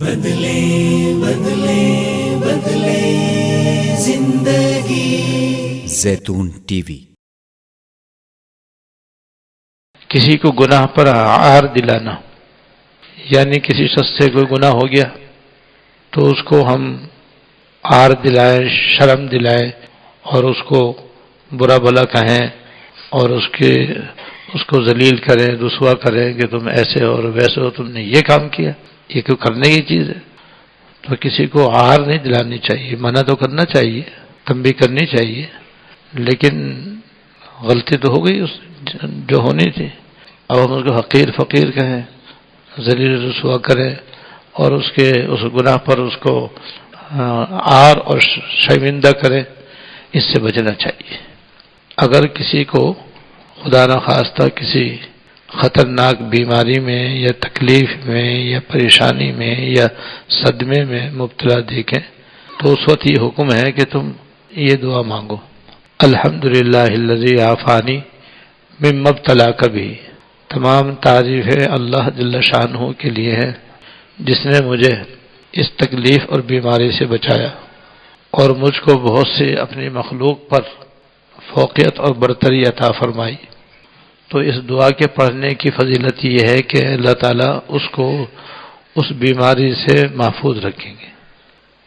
بدلے بدلے بدلے زندگی۔ زیتون ٹی وی۔ کسی کو گناہ پر عار دلانا، یعنی کسی شخص سے کوئی گناہ ہو گیا تو اس کو ہم عار دلائیں، شرم دلائیں اور اس کو برا بھلا کہیں اور اس کو ذلیل کریں، رسوا کریں کہ تم ایسے اور ویسے ہو، تم نے یہ کام کیا، یہ کوئی کرنے کی چیز ہے؟ تو کسی کو عار نہیں دلانی چاہیے، منع تو کرنا چاہیے، تنبیہ کرنی چاہیے، لیکن غلطی تو ہو گئی اس جو ہونی تھی۔ اب ہم اس کو حقیر فقیر کہیں، ذلیل رسوا کریں اور اس گناہ پر اس کو عار اور شرمندہ کریں، اس سے بچنا چاہیے۔ اگر کسی کو خدا نخواستہ کسی خطرناک بیماری میں یا تکلیف میں یا پریشانی میں یا صدمے میں مبتلا دیکھیں تو اس وقت یہ حکم ہے کہ تم یہ دعا مانگو: الحمدللہ الذی عافانی مما ابتلاک بہ۔ تمام تعریفیں اللہ جل شانہ کے لیے ہیں جس نے مجھے اس تکلیف اور بیماری سے بچایا اور مجھ کو بہت سے اپنی مخلوق پر فوقیت اور برتری عطا فرمائی۔ تو اس دعا کے پڑھنے کی فضیلت یہ ہے کہ اللہ تعالیٰ اس کو اس بیماری سے محفوظ رکھیں گے۔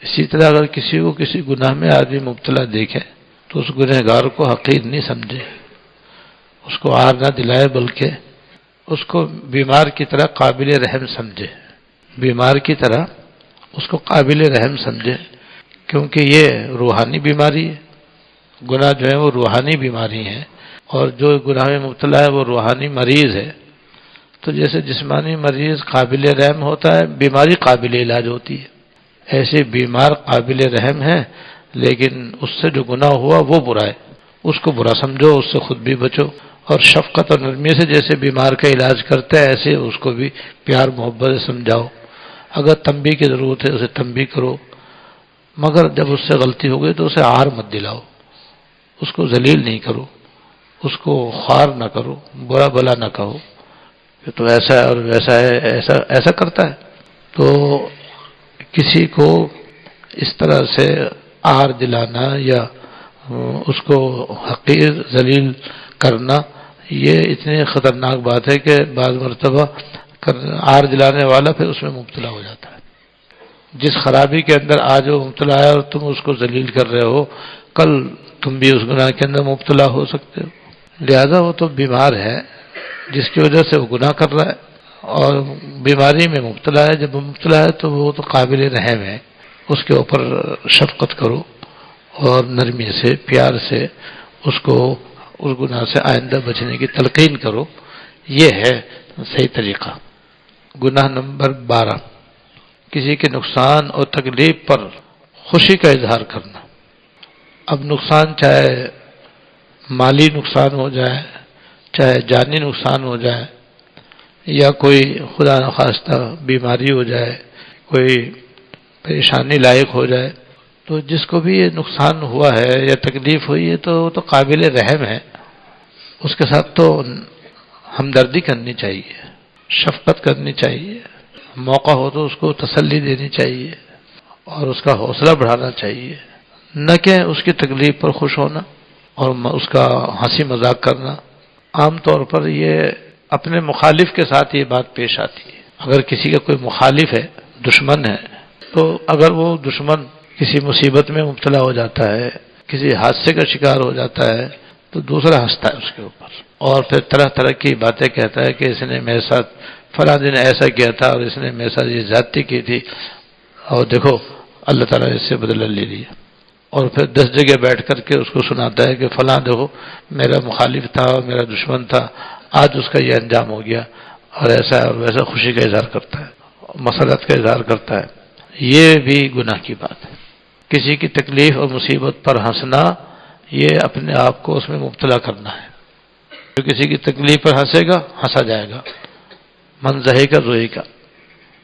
اسی طرح اگر کسی کو کسی گناہ میں آدمی مبتلا دیکھے تو اس گنہگار کو حقیر نہیں سمجھے، اس کو عار نہ دلائے، بلکہ اس کو بیمار کی طرح قابل رحم سمجھے، بیمار کی طرح اس کو قابل رحم سمجھے، کیونکہ یہ روحانی بیماری ہے۔ گناہ جو ہے وہ روحانی بیماری ہے اور جو گناہ میں مبتلا ہے وہ روحانی مریض ہے۔ تو جیسے جسمانی مریض قابل رحم ہوتا ہے، بیماری قابل علاج ہوتی ہے، ایسے بیمار قابل رحم ہے، لیکن اس سے جو گناہ ہوا وہ برا ہے، اس کو برا سمجھو، اس سے خود بھی بچو، اور شفقت اور نرمی سے جیسے بیمار کا علاج کرتا ہے ایسے اس کو بھی پیار محبت سے سمجھاؤ۔ اگر تنبیہ کی ضرورت ہے اسے تنبیہ کرو، مگر جب اس سے غلطی ہو گئی تو اسے عار مت دلاؤ، اس کو ذلیل نہیں کرو، اس کو خوار نہ کرو، برا بھلا نہ کہو کہ تو ایسا ہے اور ویسا ہے، ایسا کرتا ہے۔ تو کسی کو اس طرح سے عار دلانا یا اس کو حقیر ذلیل کرنا یہ اتنی خطرناک بات ہے کہ بعض مرتبہ عار دلانے والا پھر اس میں مبتلا ہو جاتا ہے۔ جس خرابی کے اندر آج وہ مبتلا ہے اور تم اس کو ذلیل کر رہے ہو، کل تم بھی اس گناہ کے اندر مبتلا ہو سکتے ہو۔ لہذا وہ تو بیمار ہے جس کی وجہ سے وہ گناہ کر رہا ہے اور بیماری میں مبتلا ہے، جب وہ مبتلا ہے تو وہ تو قابل رحم ہے، اس کے اوپر شفقت کرو اور نرمی سے پیار سے اس کو اس گناہ سے آئندہ بچنے کی تلقین کرو، یہ ہے صحیح طریقہ۔ گناہ نمبر 12، کسی کے نقصان اور تکلیف پر خوشی کا اظہار کرنا۔ اب نقصان چاہے مالی نقصان ہو جائے، چاہے جانی نقصان ہو جائے، یا کوئی خدا نخواستہ بیماری ہو جائے، کوئی پریشانی لائق ہو جائے، تو جس کو بھی یہ نقصان ہوا ہے یا تکلیف ہوئی ہے تو وہ تو قابل رحم ہے، اس کے ساتھ تو ہمدردی کرنی چاہیے، شفقت کرنی چاہیے، موقع ہو تو اس کو تسلی دینی چاہیے اور اس کا حوصلہ بڑھانا چاہیے، نہ کہ اس کی تکلیف پر خوش ہونا اور اس کا ہنسی مذاق کرنا۔ عام طور پر یہ اپنے مخالف کے ساتھ یہ بات پیش آتی ہے۔ اگر کسی کا کوئی مخالف ہے، دشمن ہے، تو اگر وہ دشمن کسی مصیبت میں مبتلا ہو جاتا ہے، کسی حادثے کا شکار ہو جاتا ہے، تو دوسرا ہنستا ہے اس کے اوپر اور پھر طرح طرح کی باتیں کہتا ہے کہ اس نے میرے ساتھ فلاں دن ایسا کیا تھا اور اس نے میرے ساتھ یہ زیادتی کی تھی اور دیکھو اللہ تعالیٰ نے اس سے بدلہ لے لیا، اور پھر 10 جگہ بیٹھ کر کے اس کو سناتا ہے کہ فلاں دیکھو میرا مخالف تھا اور میرا دشمن تھا، آج اس کا یہ انجام ہو گیا، اور ایسا اور ویسا خوشی کا اظہار کرتا ہے، مسرت کا اظہار کرتا ہے۔ یہ بھی گناہ کی بات ہے۔ کسی کی تکلیف اور مصیبت پر ہنسنا یہ اپنے آپ کو اس میں مبتلا کرنا ہے۔ جو کسی کی تکلیف پر ہنسے گا ہنسا جائے گا، من ضحک ضحک،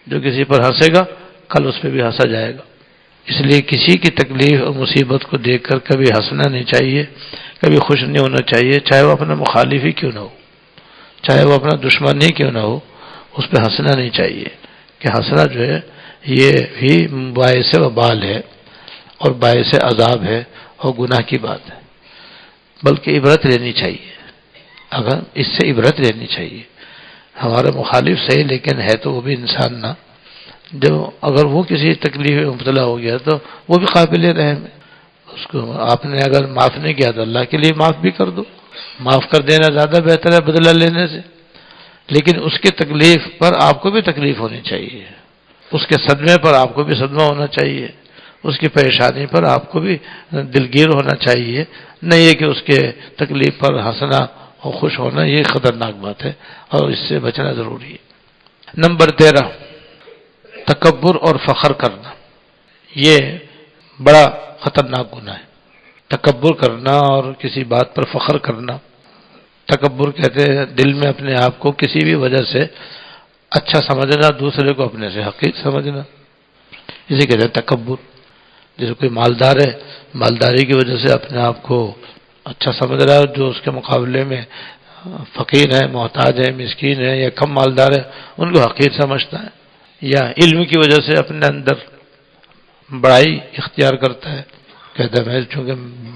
جو کسی پر ہنسے گا کل اس پہ بھی ہنسا جائے گا۔ اس لیے کسی کی تکلیف اور مصیبت کو دیکھ کر کبھی ہنسنا نہیں چاہیے، کبھی خوش نہیں ہونا چاہیے، چاہے وہ اپنا مخالف ہی کیوں نہ ہو، چاہے وہ اپنا دشمن ہی کیوں نہ ہو، اس پہ ہنسنا نہیں چاہیے، کہ ہنسنا جو ہے یہ بھی باعث وبال ہے اور باعث عذاب ہے اور گناہ کی بات ہے، بلکہ عبرت لینی چاہیے، اگر اس سے عبرت لینی چاہیے۔ ہمارا مخالف صحیح لیکن ہے تو وہ بھی انسان نہ، جو اگر وہ کسی تکلیف میں مبتلا ہو گیا تو وہ بھی قابل رحم ہے، اس کو آپ نے اگر معاف نہیں کیا تو اللہ کے لیے معاف بھی کر دو، معاف کر دینا زیادہ بہتر ہے بدلہ لینے سے، لیکن اس کی تکلیف پر آپ کو بھی تکلیف ہونی چاہیے، اس کے صدمے پر آپ کو بھی صدمہ ہونا چاہیے، اس کی پریشانی پر آپ کو بھی دلگیر ہونا چاہیے، نہیں یہ کہ اس کے تکلیف پر ہنسنا اور خوش ہونا، یہ خطرناک بات ہے اور اس سے بچنا ضروری ہے۔ نمبر 13، تکبر اور فخر کرنا، یہ بڑا خطرناک گناہ ہے۔ تکبر کرنا اور کسی بات پر فخر کرنا، تکبر کہتے ہیں دل میں اپنے آپ کو کسی بھی وجہ سے اچھا سمجھنا، دوسرے کو اپنے سے حقیر سمجھنا، اسے کہتے ہیں تکبر۔ جیسے کوئی مالدار ہے، مالداری کی وجہ سے اپنے آپ کو اچھا سمجھ رہا ہے، جو اس کے مقابلے میں فقیر ہے، محتاج ہے، مسکین ہے یا کم مالدار ہے ان کو حقیر سمجھتا ہے، یا علم کی وجہ سے اپنے اندر بڑائی اختیار کرتا ہے، کہتا ہے میں چونکہ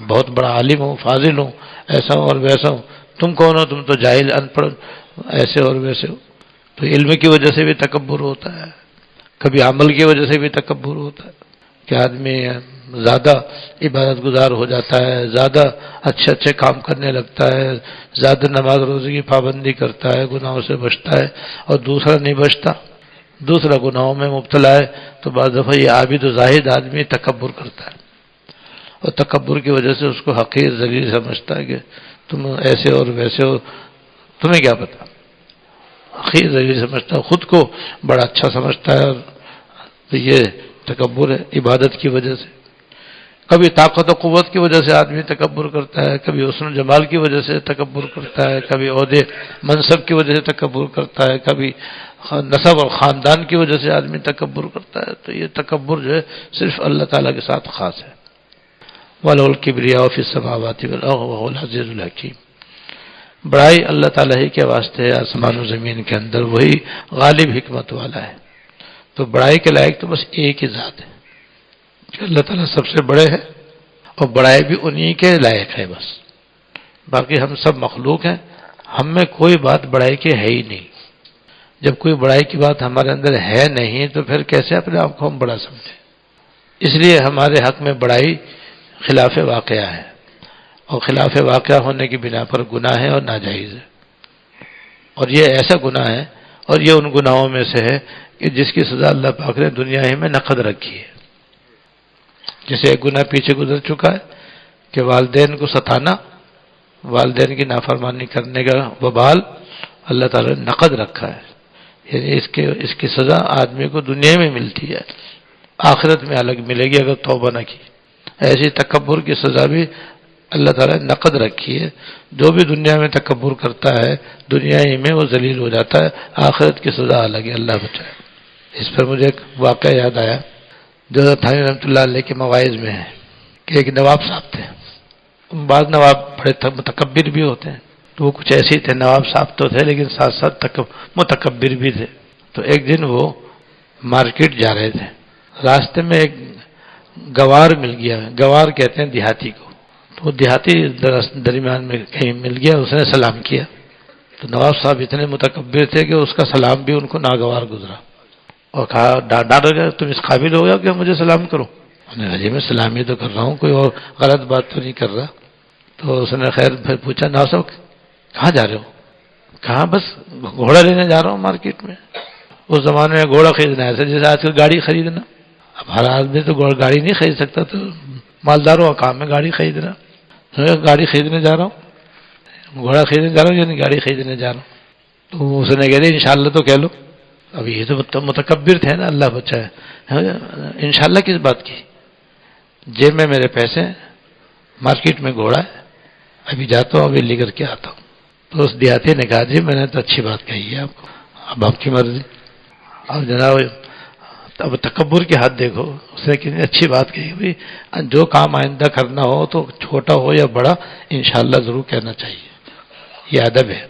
بہت بڑا عالم ہوں، فاضل ہوں، ایسا ہوں اور ویسا ہوں، تم کون ہو، تم تو جاہل ان پڑھ ایسے اور ویسے ہو۔ تو علم کی وجہ سے بھی تکبر ہوتا ہے، کبھی عمل کی وجہ سے بھی تکبر ہوتا ہے کہ آدمی زیادہ عبادت گزار ہو جاتا ہے، زیادہ اچھے اچھے کام کرنے لگتا ہے، زیادہ نماز روزے کی پابندی کرتا ہے، گناہوں سے بچتا ہے، اور دوسرا نہیں بچتا، دوسرا گناہوں میں مبتلا ہے، تو بعض دفعہ یہ عابد و زاہد آدمی تکبر کرتا ہے، اور تکبر کی وجہ سے اس کو حقیر ذلیل سمجھتا ہے کہ تم ایسے اور ویسے ہو، تمہیں کیا پتا، حقیر ذلیل سمجھتا ہے، خود کو بڑا اچھا سمجھتا ہے، تو یہ تکبر ہے عبادت کی وجہ سے۔ کبھی طاقت و قوت کی وجہ سے آدمی تکبر کرتا ہے، کبھی حسن و جمال کی وجہ سے تکبر کرتا ہے، کبھی عہدے منصب کی وجہ سے تکبر کرتا ہے، کبھی نسب اور خاندان کی وجہ سے آدمی تکبر کرتا ہے، تو یہ تکبر جو ہے صرف اللہ تعالیٰ کے ساتھ خاص ہے۔ وَلَهُ الْكِبْرِيَاءُ فِي السَّمَاوَاتِ وَالْأَرْضِ وَهُوَ الْعَزِيزُ الْحَكِيمُ، بڑائی اللہ تعالیٰ ہی کے واسطے ہے، آسمان و زمین کے اندر وہی غالب حکمت والا ہے۔ تو بڑائی کے لائق تو بس ایک ہی ذات ہے کہ اللہ تعالیٰ سب سے بڑے ہیں، اور بڑائی بھی انہی کے لائق ہے بس، باقی ہم سب مخلوق ہیں، ہم میں کوئی بات بڑائی کی ہے ہی نہیں۔ جب کوئی بڑائی کی بات ہمارے اندر ہے نہیں تو پھر کیسے اپنے آپ کو ہم بڑا سمجھیں؟ اس لیے ہمارے حق میں بڑائی خلاف واقعہ ہے، اور خلاف واقعہ ہونے کی بنا پر گناہ ہے اور ناجائز ہے، اور یہ ایسا گناہ ہے، اور یہ ان گناہوں میں سے ہے کہ جس کی سزا اللہ پاک نے دنیا ہی میں نقد رکھی ہے۔ جیسے ایک گناہ پیچھے گزر چکا ہے کہ والدین کو ستانا، والدین کی نافرمانی کرنے کا وبال اللہ تعالیٰ نے نقد رکھا ہے، یعنی اس کی سزا آدمی کو دنیا میں ملتی ہے، آخرت میں الگ ملے گی اگر توبہ نہ کی۔ ایسی تکبر کی سزا بھی اللہ تعالیٰ نے نقد رکھی ہے، جو بھی دنیا میں تکبر کرتا ہے دنیا ہی میں وہ ذلیل ہو جاتا ہے، آخرت کی سزا الگ ہے، اللہ بچائے۔ اس پر مجھے ایک واقعہ یاد آیا جو تھانوی رحمۃ اللہ علیہ کے مواعظ میں ہے کہ ایک نواب صاحب تھے، بعض نواب بڑے متکبر بھی ہوتے ہیں، تو وہ کچھ ایسے ہی تھے، نواب صاحب تو تھے لیکن ساتھ ساتھ متکبر بھی تھے۔ تو ایک دن وہ مارکیٹ جا رہے تھے، راستے میں ایک گوار مل گیا، گوار کہتے ہیں دیہاتی کو، تو وہ دیہاتی درمیان میں کہیں مل گیا، اس نے سلام کیا، تو نواب صاحب اتنے متکبر تھے کہ اس کا سلام بھی ان کو ناگوار گزرا، اور کہا ڈانٹ گیا تم اس قابل ہو گیا کہ مجھے سلام کرو؟ انہوں نے کہا جی میں سلام ہی تو کر رہا ہوں، کوئی اور غلط بات تو نہیں کر رہا۔ تو اس نے خیر پھر پوچھا نواب صاحب کہاں جا رہے ہو؟ کہاں بس گھوڑا لینے جا رہا ہوں مارکیٹ میں۔ اس زمانے میں گھوڑا خریدنا ایسا جیسے آج کل گاڑی خریدنا، اب ہر آدمی تو گاڑی نہیں خرید سکتا، تو مالداروں کا کام ہے گاڑی خریدنا۔ گاڑی خریدنے جا رہا ہوں، گھوڑا خریدنے جا رہا ہوں یعنی گاڑی خریدنے جا رہا ہوں۔ تو اس نے کہہ دیا انشاءاللہ تو کہہ لو۔ اب یہ تو متکبر تھے نا، اللہ بچائے، انشاءاللہ کس بات کی؟ جیب میں میرے پیسے ہیں، مارکیٹ میں گھوڑا ہے، ابھی جاتا ہوں ابھی لے کر کے آتا ہوں۔ تو اس دیہاتی نے کہا جی میں نے تو اچھی بات کہی ہے آپ کو، اب آپ کی مرضی۔ اب جناب اب تکبر کی حد دیکھو، اس نے کتنی اچھی بات کہی، بھائی جو کام آئندہ کرنا ہو تو چھوٹا ہو یا بڑا انشاءاللہ ضرور کہنا چاہیے، یہ ادب ہے۔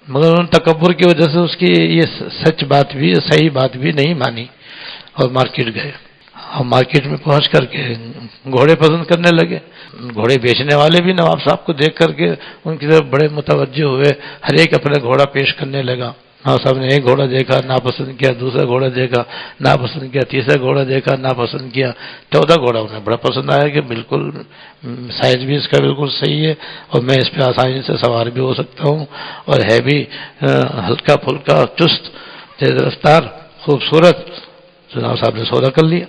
مگر ان تکبر کی وجہ سے اس کی یہ سچ بات بھی، صحیح بات بھی نہیں مانی، اور مارکیٹ گئے. ہم مارکیٹ میں پہنچ کر کے گھوڑے پسند کرنے لگے. گھوڑے بیچنے والے بھی نواب صاحب کو دیکھ کر کے ان کی طرف بڑے متوجہ ہوئے. ہر ایک اپنا گھوڑا پیش کرنے لگا. نواب صاحب نے ایک گھوڑا دیکھا, ناپسند کیا. دوسرا گھوڑا دیکھا, ناپسند کیا. تیسرا گھوڑا دیکھا, ناپسند کیا. چوتھا گھوڑا انہیں بڑا پسند آیا کہ بالکل سائز بھی اس کا بالکل صحیح ہے اور میں اس پہ آسانی سے سوار بھی ہو سکتا ہوں اور ہے بھی ہلکا پھلکا, چست, تیز رفتار, خوبصورت. جناب صاحب نے سودا کر لیا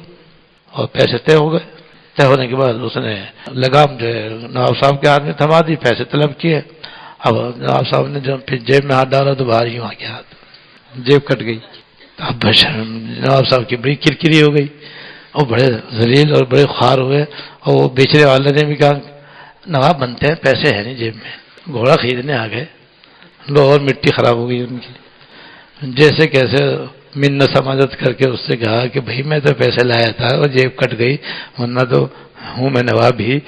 اور پیسے طے ہو گئے. طے ہونے کے بعد اس نے لگام جو ہے نواب صاحب کے ہاتھ میں تھما دی, پیسے طلب کیے. اب نواب صاحب نے جب پھر جیب میں ہاتھ ڈالا تو باہر ہی آ گیا ہاتھ, جیب کٹ گئی. اب نواب صاحب کی بڑی کرکری ہو گئی اور بڑے ذلیل اور بڑے خوار ہوئے. اور وہ بیچنے والے نے بھی کہا نواب بنتے ہیں, پیسے ہیں نہیں جیب میں. گھوڑا خریدنے آ گئے, لو اور مٹی خراب ہو گئی ان کی. جیسے کیسے منت سماجت کر کے اس سے کہا کہ بھائی میں تو پیسے لایا تھا اور جیب کٹ گئی, ورنہ تو ہوں میں نواب ہی.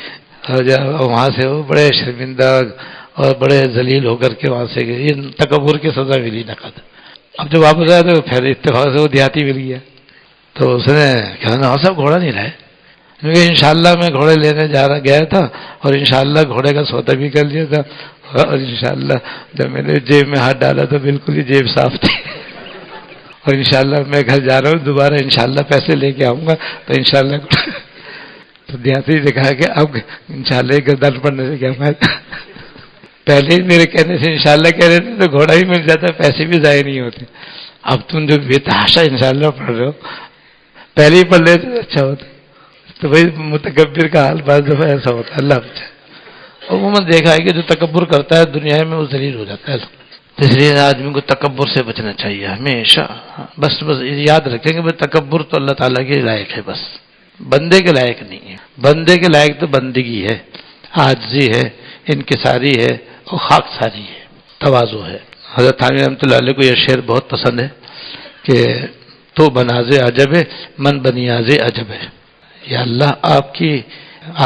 اور وہاں سے وہ بڑے شرمندہ اور بڑے ذلیل ہو کر کے وہاں سے گئے. یہ تکبر کی سزا ملی نقد. اب جب واپس آیا تو پھر اتفاق سے وہ دیہاتی مل گیا. تو اس نے کہا نواب صاحب گھوڑا نہیں لائے. کیونکہ انشاءاللہ میں گھوڑے لینے گیا تھا اور انشاءاللہ گھوڑے کا سودا بھی کر لیا تھا. اور انشاءاللہ جب میں نے جیب میں ہاتھ ڈالا تو بالکل ہی جیب صاف تھی. اور انشاءاللہ میں گھر جا رہا ہوں, دوبارہ انشاءاللہ پیسے لے کے آؤں گا تو انشاءاللہ. تو دیہاتی نے کہا کہ اب انشاءاللہ گردن پڑنے سے کیا فائدہ, پہلے ہی میرے کہنے سے انشاءاللہ کہہ رہے تھے تو گھوڑا ہی مل جاتا, پیسے بھی ضائع نہیں ہوتے. اب تم جو بے تحاشا انشاءاللہ پڑھ رہے ہو, پہلے ہی پڑھ لیتے اچھا ہوتا. تو بھائی متکبر کا حال بعض دفعہ ایسا ہوتا ہے. اللہ بچائے. عموماً دیکھا ہے کہ جو تکبر کرتا ہے دنیا میں وہ ذلیل ہو جاتا ہے. اس لیے آدمی کو تکبر سے بچنا چاہیے ہمیشہ. بس یاد رکھیں کہ تکبر تو اللہ تعالیٰ کے لائق ہے, بس بندے کے لائق نہیں ہے. بندے کے لائق تو بندگی ہے, عاجزی ہے, انکساری ہے اور خاکساری ہے, تواضع ہے. حضرت تھانوی رحمۃ اللہ علیہ کو یہ شعر بہت پسند ہے کہ تو بناز عجب ہے من بنیاز عجب ہے. یا اللہ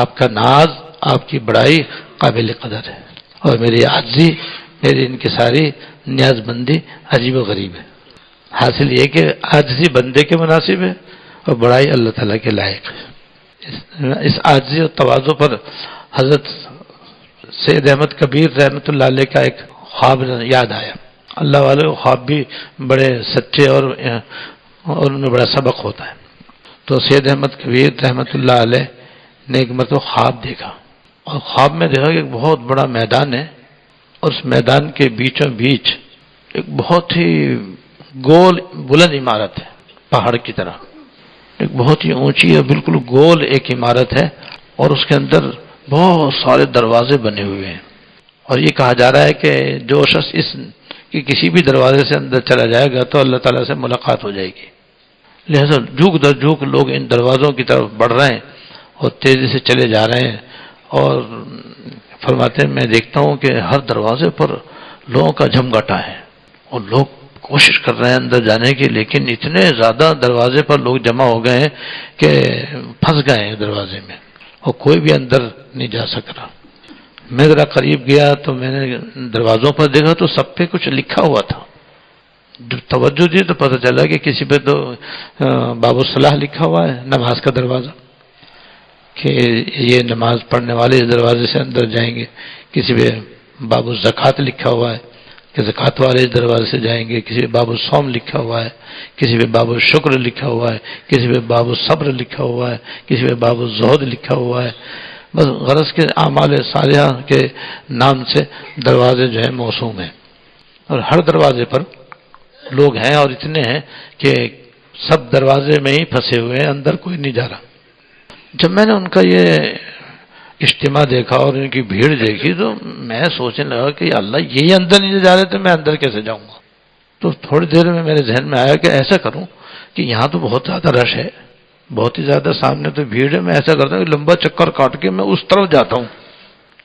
آپ کا ناز, آپ کی بڑائی قابل قدر ہے اور میری عاجزی, میری انکساری, نیاز بندی عجیب و غریب ہے. حاصل یہ کہ عاجزی بندے کے مناسب ہے اور بڑائی اللہ تعالیٰ کے لائق ہے. اس عاجزی اور تواضع پر حضرت سید احمد کبیر رحمۃ اللہ علیہ کا ایک خواب یاد آیا. اللہ والے خواب بھی بڑے سچے اور ان میں بڑا سبق ہوتا ہے. تو سید احمد کبیر رحمۃ اللہ علیہ نے ایک مرتبہ خواب دیکھا اور خواب میں دیکھا کہ ایک بہت بڑا میدان ہے اور اس میدان کے بیچوں بیچ ایک بہت ہی گول بلند عمارت ہے, پہاڑ کی طرح. ایک بہت ہی اونچی اور بالکل گول ایک عمارت ہے اور اس کے اندر بہت سارے دروازے بنے ہوئے ہیں. اور یہ کہا جا رہا ہے کہ جو شخص اس کی کسی بھی دروازے سے اندر چلا جائے گا تو اللہ تعالیٰ سے ملاقات ہو جائے گی. لہذا جھوک در جھوک لوگ ان دروازوں کی طرف بڑھ رہے ہیں اور تیزی سے چلے جا رہے ہیں. اور فرماتے ہیں میں دیکھتا ہوں کہ ہر دروازے پر لوگوں کا جھمگاٹا ہے اور لوگ کوشش کر رہے ہیں اندر جانے کی, لیکن اتنے زیادہ دروازے پر لوگ جمع ہو گئے ہیں کہ پھنس گئے ہیں دروازے میں اور کوئی بھی اندر نہیں جا سک رہا. میں ذرا قریب گیا تو میں نے دروازوں پر دیکھا تو سب پہ کچھ لکھا ہوا تھا. جب توجہ دی تو پتہ چلا کہ کسی پہ تو باب الصلاح لکھا ہوا ہے, نماز کا دروازہ, کہ یہ نماز پڑھنے والے اس دروازے سے اندر جائیں گے. کسی پہ باب الزکوٰۃ لکھا ہوا ہے کہ زکوٰۃ والے اس دروازے سے جائیں گے. کسی پہ باب الصوم لکھا ہوا ہے, کسی پہ باب الشکر لکھا ہوا ہے, کسی پہ باب الصبر لکھا ہوا ہے, کسی پہ باب الزہد لکھا ہوا ہے. بس غرض کے اعمال صالحہ کے نام سے دروازے جو ہیں موسوم ہیں اور ہر دروازے پر لوگ ہیں اور اتنے ہیں کہ سب دروازے میں ہی پھنسے ہوئے ہیں, اندر کوئی نہیں جا رہا. جب میں نے ان کا یہ اجتماع دیکھا اور ان کی بھیڑ دیکھی تو میں سوچنے لگا کہ اللہ یہی اندر نہیں جا رہے تو میں اندر کیسے جاؤں گا. تو تھوڑی دیر میں میرے ذہن میں آیا کہ ایسا کروں کہ یہاں تو بہت زیادہ رش ہے, بہت ہی زیادہ سامنے تو بھیڑ ہے. میں ایسا کرتا ہوں کہ لمبا چکر کاٹ کے میں اس طرف جاتا ہوں,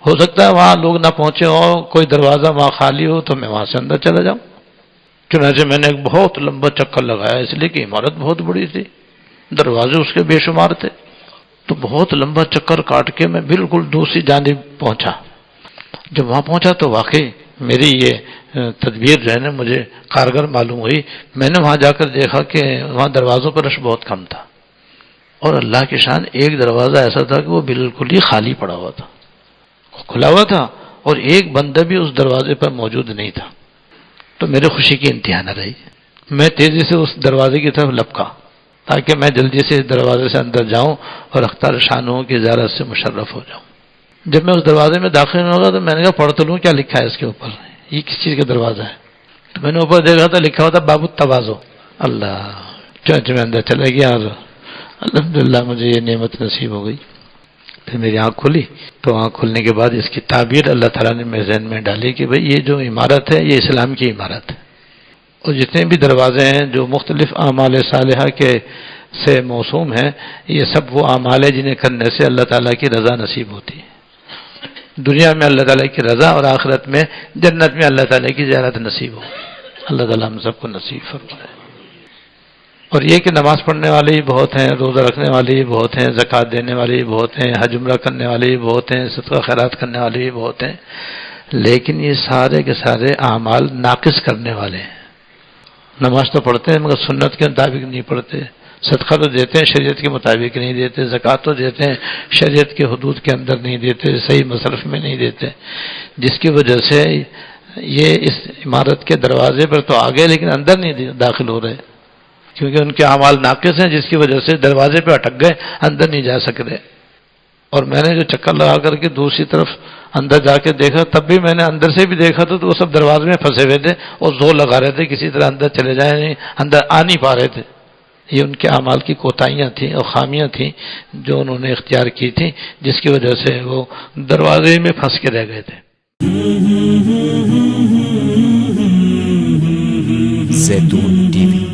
ہو سکتا ہے وہاں لوگ نہ پہنچے ہوں, کوئی دروازہ وہاں خالی ہو تو میں وہاں سے اندر چلا جاؤں. چنانچہ میں نے ایک بہت لمبا چکر لگایا, اس لیے کہ عمارت بہت بڑی تھی, دروازے اس کے بے شمار تھے. تو بہت لمبا چکر کاٹ کے میں بالکل دوسری جانب پہنچا. جب وہاں پہنچا تو واقعی میری یہ تدبیر جو ہے نا مجھے کارگر معلوم ہوئی. میں نے وہاں جا کر دیکھا کہ وہاں دروازوں پر رش بہت کم تھا، اور اللہ کی شان ایک دروازہ ایسا تھا کہ وہ بالکل ہی خالی پڑا ہوا تھا، کھلا ہوا تھا، اور ایک بندہ بھی اس دروازے پر موجود نہیں تھا. تو میرے خوشی کی انتہا نہ رہی. میں تیزی سے اس دروازے کی طرف لپکا تاکہ میں جلدی سے اس دروازے سے اندر جاؤں اور اختر شانوں کی زیارت سے مشرف ہو جاؤں. جب میں اس دروازے میں داخل ہوگا تو میں نے کہا پڑھ تو لوں کیا لکھا ہے اس کے اوپر، یہ کس چیز کا دروازہ ہے. تو میں نے اوپر دیکھا تھا لکھا ہوا تھا باب التواضع. اللہ چنانچہ میں اندر چلا گیا اور الحمدللہ مجھے یہ نعمت نصیب ہو گئی. پھر میری آنکھ کھلی تو آنکھ کھلنے کے بعد اس کی تعبیر اللہ تعالیٰ نے میرے ذہن میں ڈالی کہ بھئی یہ جو عمارت ہے یہ اسلام کی عمارت ہے، اور جتنے بھی دروازے ہیں جو مختلف اعمال صالحہ کے سے موسوم ہیں یہ سب وہ اعمال ہیں جنہیں کرنے سے اللہ تعالیٰ کی رضا نصیب ہوتی ہے. دنیا میں اللہ تعالیٰ کی رضا اور آخرت میں جنت میں اللہ تعالیٰ کی زیارت نصیب ہو. اللہ تعالیٰ ہم سب کو نصیب فرمائے. اور یہ کہ نماز پڑھنے والے ہی بہت ہیں، روزہ رکھنے والے ہی بہت ہیں، زکوٰۃ دینے والے ہی بہت ہیں، حج عمرہ کرنے والے ہی بہت ہیں، صدقہ خیرات کرنے والے ہی بہت ہیں، لیکن یہ سارے کے سارے اعمال ناقص کرنے والے ہیں. نماز تو پڑھتے ہیں مگر سنت کے مطابق نہیں پڑھتے، صدقہ تو دیتے ہیں شریعت کے مطابق نہیں دیتے، زکوٰۃ تو دیتے ہیں شریعت کے حدود کے اندر نہیں دیتے، صحیح مصرف میں نہیں دیتے، جس کی وجہ سے یہ اس عمارت کے دروازے پر تو آ گئے لیکن اندر نہیں داخل ہو رہے، کیونکہ ان کے اعمال ناقص ہیں جس کی وجہ سے دروازے پہ اٹک گئے، اندر نہیں جا سک رہے. اور میں نے جو چکر لگا کر کے دوسری طرف اندر جا کے دیکھا تب بھی میں نے اندر سے بھی دیکھا تو وہ سب دروازے میں پھنسے ہوئے تھے اور زور لگا رہے تھے کسی طرح اندر چلے جائیں، نہیں اندر آ نہیں پا رہے تھے. یہ ان کے اعمال کی کوتاہیاں تھیں اور خامیاں تھیں جو انہوں نے اختیار کی تھیں، جس کی وجہ سے وہ دروازے میں پھنس کے رہ گئے تھے. زیتون ٹی وی